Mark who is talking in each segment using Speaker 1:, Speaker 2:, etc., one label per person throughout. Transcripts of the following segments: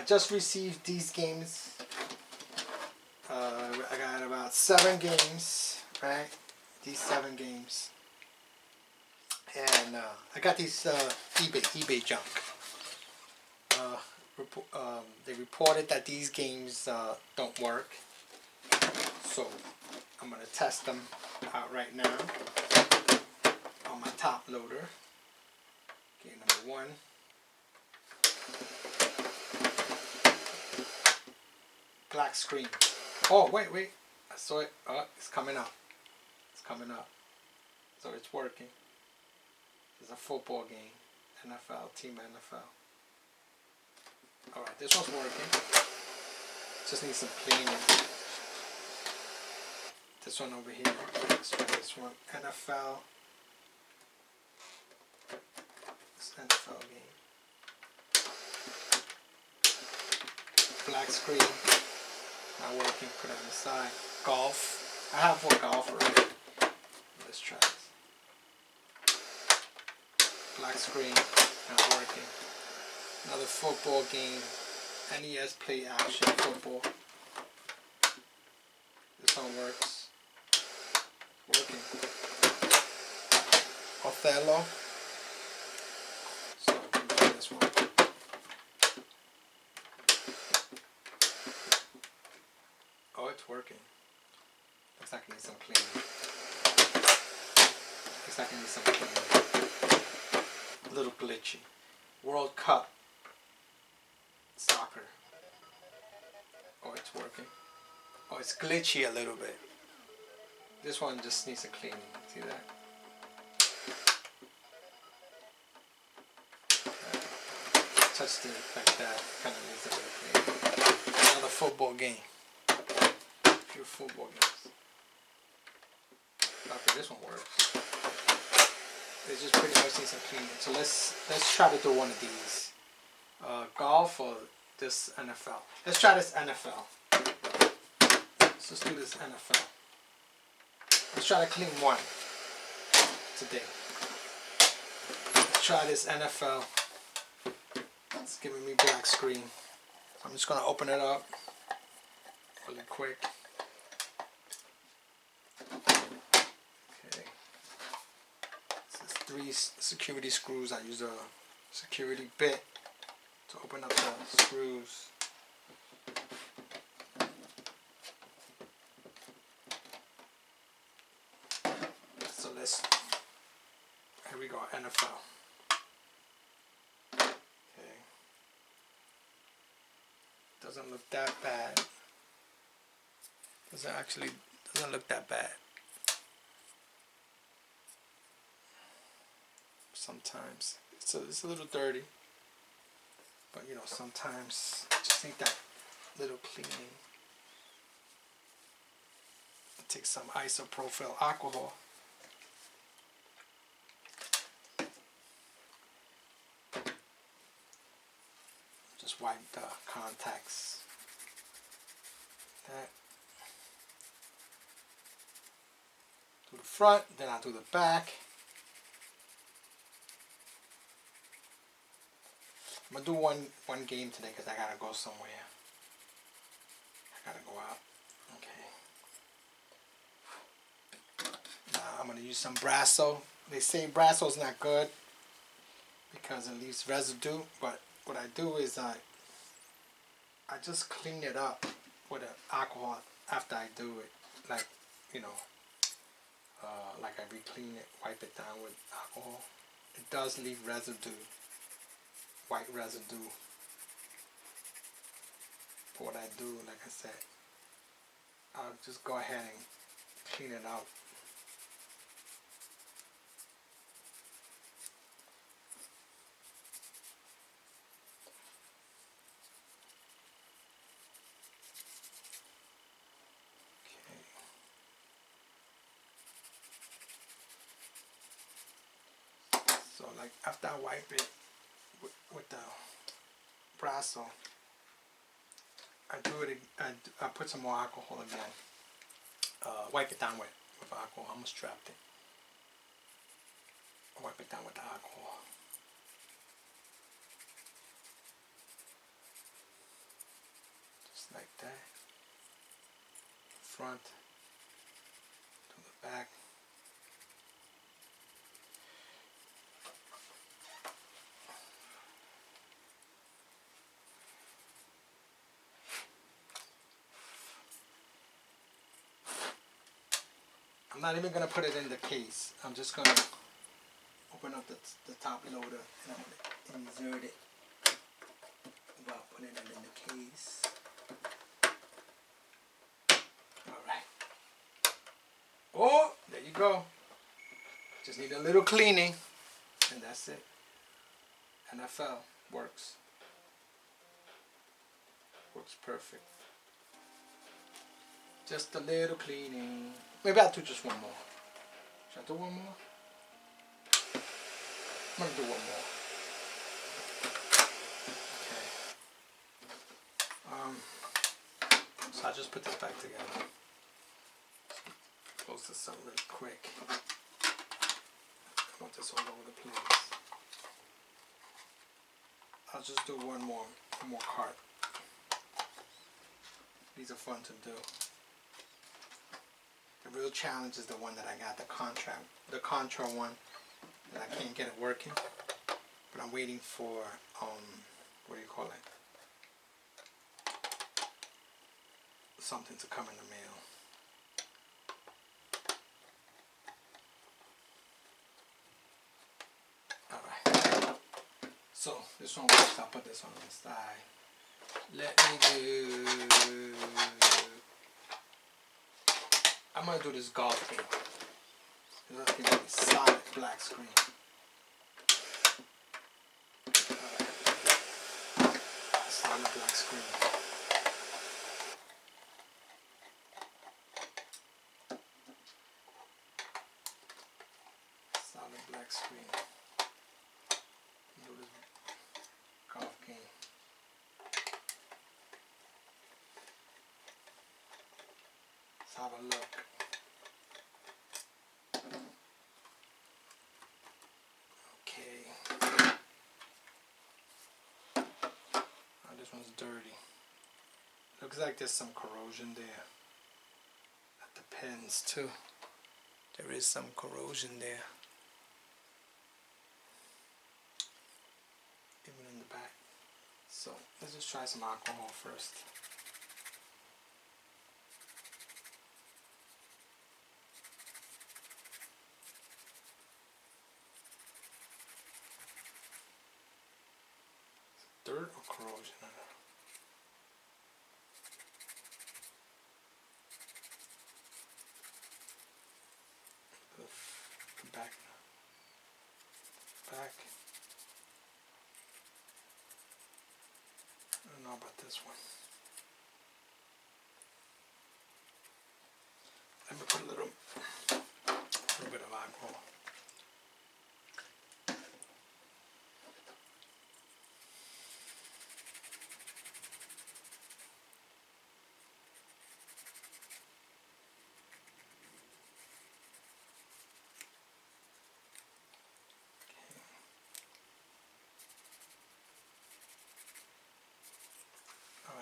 Speaker 1: just received these games. I got about 7 games, right? These 7 games. And I got these eBay junk. They reported that these games don't work. So I'm going to test them out right now on my top loader. Game number 1. Black screen. Oh, wait. I saw it. Oh, it's coming up. It's coming up. So it's working. It's a football game. NFL, Team NFL. Alright, this one's working. Just needs some cleaning. This one over here. Let's try this one. NFL. This NFL game. Black screen. Not working. Put it on the side. Golf. I have one golf already. Let's try this. Black screen. Not working. Another football game. NES play action football. This one works. Working. Othello. So I'm doing this one. Oh, it's working. Looks like it needs some cleaning. Looks like it needs some cleaning. A little glitchy. World Cup. Soccer. Oh, it's working. Oh, it's glitchy a little bit. This one just needs a cleaning. See that? Touched it like that. Kind of needs a little cleaning. Another football game. A few football games. Okay, this one works. It just pretty much needs some cleaning. So let's try to do one of these. Golf or this NFL. Let's try this NFL. Let's just do this NFL. Let's try to clean one today. Let's try this NFL. It's giving me black screen. So I'm just going to open it up really quick. Okay. This is 3 security screws. I use a security bit to open up the screws. So here we go, NFL. Okay. Doesn't look that bad. Doesn't look that bad. Sometimes it's a little dirty. But you know, sometimes I just need that little cleaning. Take some isopropyl alcohol. Just wipe the contacts. That. Do the front, then I'll do the back. I'm gonna do one game today because I gotta go somewhere. I gotta go out. Okay. Now I'm gonna use some Brasso. They say Brasso's not good because it leaves residue, but what I do is I just clean it up with alcohol after I do it. Like, you know, like I re-clean it, wipe it down with alcohol. It does leave residue. White residue. For what I do, like I said, I'll just go ahead and clean it out. Okay. So like after I wipe it with the Brasso, I do it. I put some more alcohol again. Wipe it down with alcohol. I almost trapped it. Wipe it down with the alcohol. front to the back. I'm not even going to put it in the case. I'm just going to open up the top loader and I'm going to insert it without putting it in the case. Alright. Oh, there you go. Just need a little cleaning and that's it. NFL works. Works perfect. Just a little cleaning. Maybe I'll do just one more. Should I do one more? I'm gonna do one more. Okay. So I'll just put this back together. Close this up really quick. I want this all over the place. I'll just do one more cart. These are fun to do. The real challenge is the one that I got, the Contra one, and I can't get it working. But I'm waiting for, what do you call it? Something to come in the mail. Alright. So, this one works. I'll put this on the side. Let me do... I'm going to do this golf game. That's going to be solid black screen. Alright. Solid black screen. Solid black screen. Do this golf game. Let's have a look. This one's dirty. Looks like there's some corrosion there. At the pins too. There is some corrosion there. Even in the back. So let's just try some alcohol first. Dirt or corrosion? I don't know. Back. Back. I don't know about this one. Let me put a little bit of alcohol.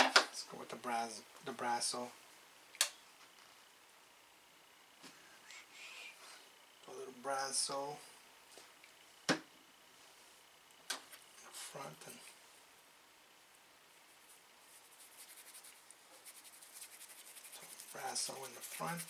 Speaker 1: Let's go with the Brasso. A little Brasso in the front and Brasso in the front.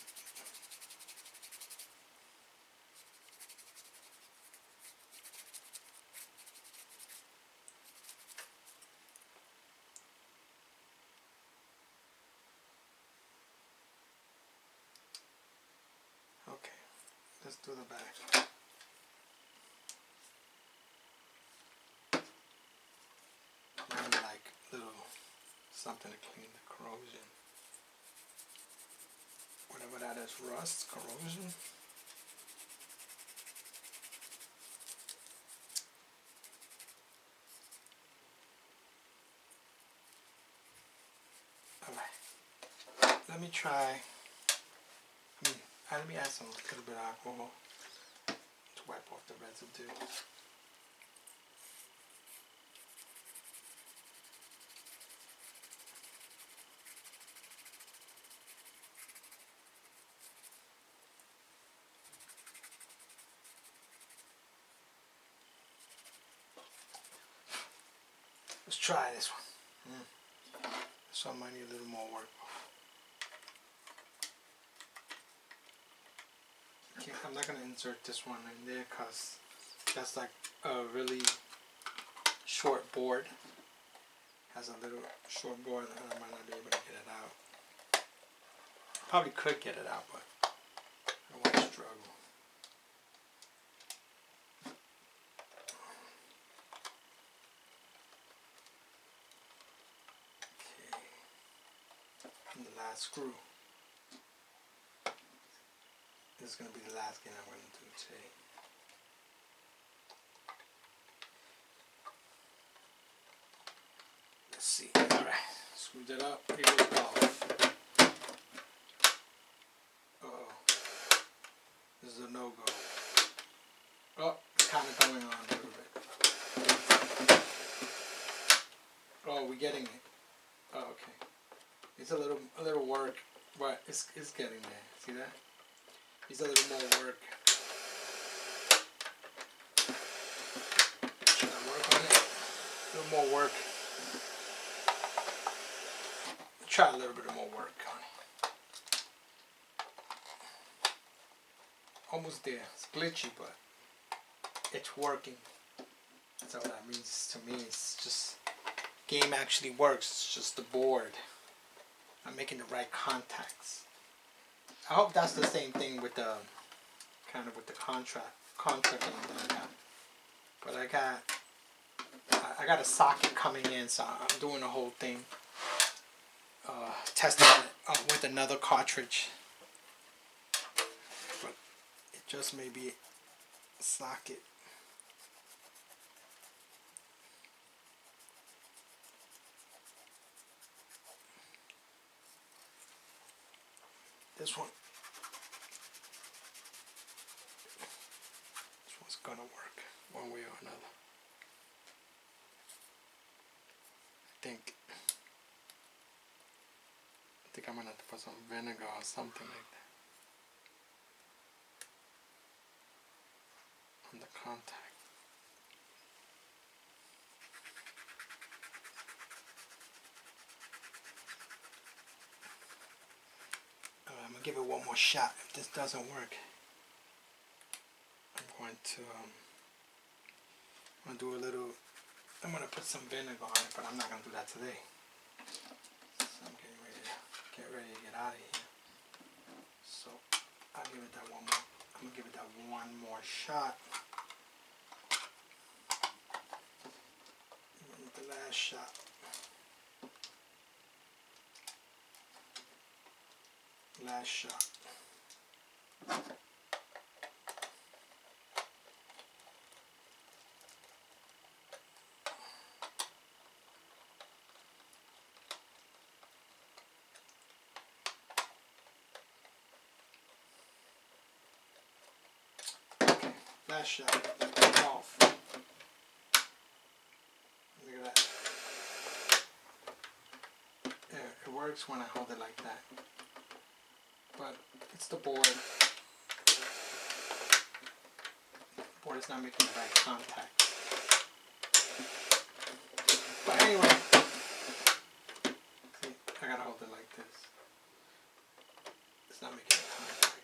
Speaker 1: Okay, let's do the back. Maybe like little something to clean the corrosion. Whatever that is, rust, corrosion. Alright, let me try. Let me add some little bit of alcohol to wipe off the residue. try this one. So I might need a little more work. Okay, I'm not gonna insert this one in there because that's like a really short board. Has a little short board and I might not be able to get it out. Probably could get it out, but I don't want to struggle. Okay. And the last screw. This is going to be the last game I'm going to do today. Let's see. Alright. Screwed it up. Here goes the golf. Uh-oh. This is a no-go. Oh, it's kind of going on a little bit. Oh, we're getting it. Oh, okay. It's a little work, but it's getting there. See that? Needs a little more work. Should I work on it? A little more work. Try a little bit more work on it. Almost there. It's glitchy, but it's working. That's all that means to me. It's just game actually works. It's just the board. I'm making the right contacts. I hope that's the same thing with the kind of with the contract that I got. But I got a socket coming in, so I'm doing the whole thing. Testing it with another cartridge. But it just may be a socket. This one's gonna work one way or another. I think I'm gonna have to put some vinegar or something like that on the contact. I'm gonna give it one more shot. If this doesn't work, I'm gonna put some vinegar on it, but I'm not gonna do that today. So I'm getting ready to get out of here. So I'll give it that one more. I'm gonna give it that one more shot. And the last shot. Last shot. Okay, last shot. Off. Look at that. Yeah, it works when I hold it like that. But it's the board. The board is not making the right contact. But anyway, see, I gotta hold it like this. It's not making the contact.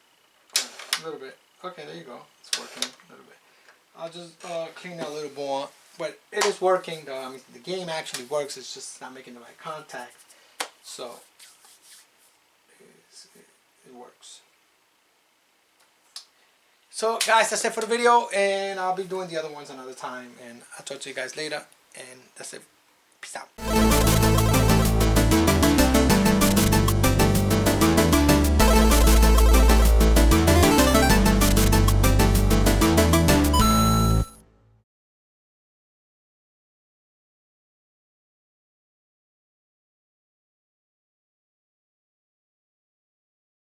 Speaker 1: A little bit. Okay, there you go. It's working a little bit. I'll just clean that a little more. But it is working though. I mean, the game actually works. It's just not making the right contact. So it works. So guys, that's it for the video, and I'll be doing the other ones another time, and I'll talk to you guys later, and that's it. Peace out.